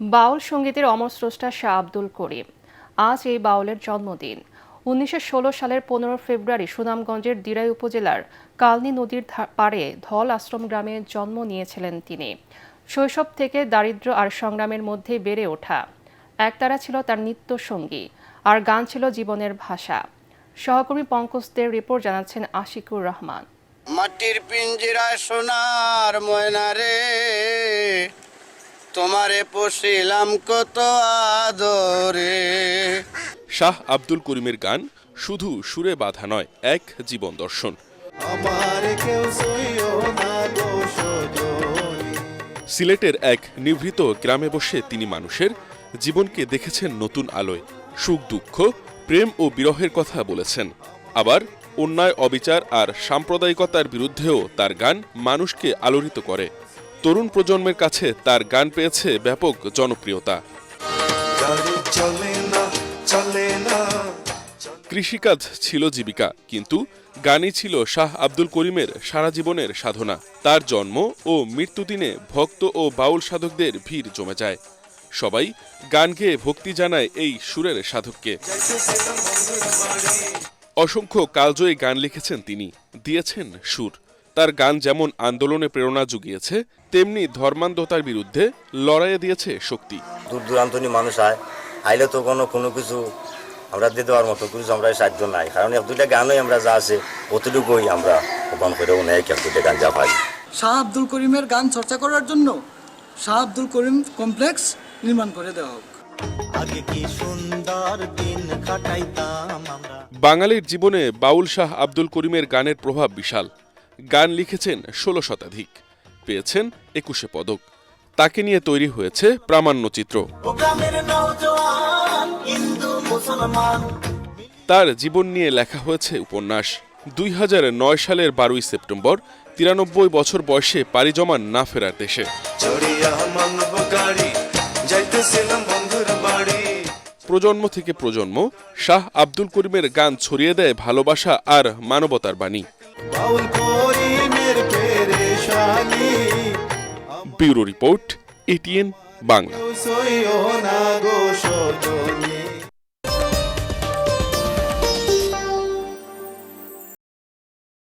বাউল সঙ্গীতের অমর স্রষ্টা শাহ আব্দুল করিম। আজ এই বাউলের জন্মদিন। ১৯১৬ সালের ১৫ ফেব্রুয়ারি সুনামগঞ্জের দিরাই উপজেলার কালনী নদীর পাড়ে ধল আশ্রম গ্রামে জন্ম নিয়েছিলেন তিনি। শৈশব থেকে দারিদ্র্য আর সংগ্রামের মধ্যে বেড়ে ওঠা। একতারা ছিল তার নিত্য সঙ্গী, আর গান ছিল জীবনের ভাষা। সহকর্মী পঙ্কজদের রিপোর্ট জানাচ্ছেন আশিকুর রহমান। মাটির পিঞ্জিরায় সোনার ময়না রে, তোমারে পশিলাম কত আদরে। শাহ আব্দুল করিমের গান শুধু সুরে বাঁধা নয়, এক জীবন দর্শন। সিলেটের এক নিভৃত গ্রামে বসে তিনি মানুষের জীবনকে দেখেছেন নতুন আলোয়। সুখ দুঃখ, প্রেম ও বিরহের কথা বলেছেন। আবার অন্যায়, অবিচার আর সাম্প্রদায়িকতার বিরুদ্ধেও তার গান মানুষকে আলোড়িত করে। তরুণ প্রজন্মের কাছে তার গান পেয়েছে ব্যাপক জনপ্রিয়তা। কৃষিকাজ ছিল জীবিকা, কিন্তু গানই ছিল শাহ আব্দুল করিমের সারা জীবনের সাধনা। তার জন্ম ও মৃত্যুদিনে ভক্ত ও বাউল সাধকদের ভিড় জমে যায়। সবাই গান গেয়ে ভক্তি জানায় এই সুরের সাধককে। অসংখ্য কালজয়ী গান লিখেছেন তিনি, দিয়েছেন সুর। তার গান যেমন আন্দোলনে প্রেরণা জুগিয়েছে, তেমনি ধর্মান্ধতার বিরুদ্ধে লড়াইয়ে দিয়েছে শক্তি। দূর দূরান্ত মানুষ আইলে তো কোনো কিছু আমরা দিয়ে দেওয়ার মতো কিছু আমরা সাহায্য নাই, কারণ এক দুইটা গানই আমরা যা আছে অতটুকুই আমরা ওপেন করেও নেই, এক দুইটা গান যা পাই। শাহ আব্দুল করিমের গান চর্চা করার জন্য শাহ আব্দুল করিম কমপ্লেক্স নির্মাণ করে দেওয়া হোক। আগে কি সুন্দর দিন কাটাইতাম আমরা। বাঙালির জীবনে বাউল শাহ আব্দুল করিমের গানের প্রভাব বিশাল। গান লিখেছেন ১৬ শতাধিক, পেয়েছেন ২১ পদক। তাকে নিয়ে তৈরি হয়েছে প্রামাণ্যচিত্র। তার জীবন নিয়ে লেখা হয়েছে উপন্যাস। ২০০৯ সালের ১২ই সেপ্টেম্বর ৯৩ বছর বয়সে পাড়ি জমান না ফেরার দেশে। প্রজন্ম থেকে প্রজন্ম শাহ আব্দুল করিমের গান ছড়িয়ে দেয় ভালোবাসা আর মানবতার বাণী। Bureau report, ATN Bangla.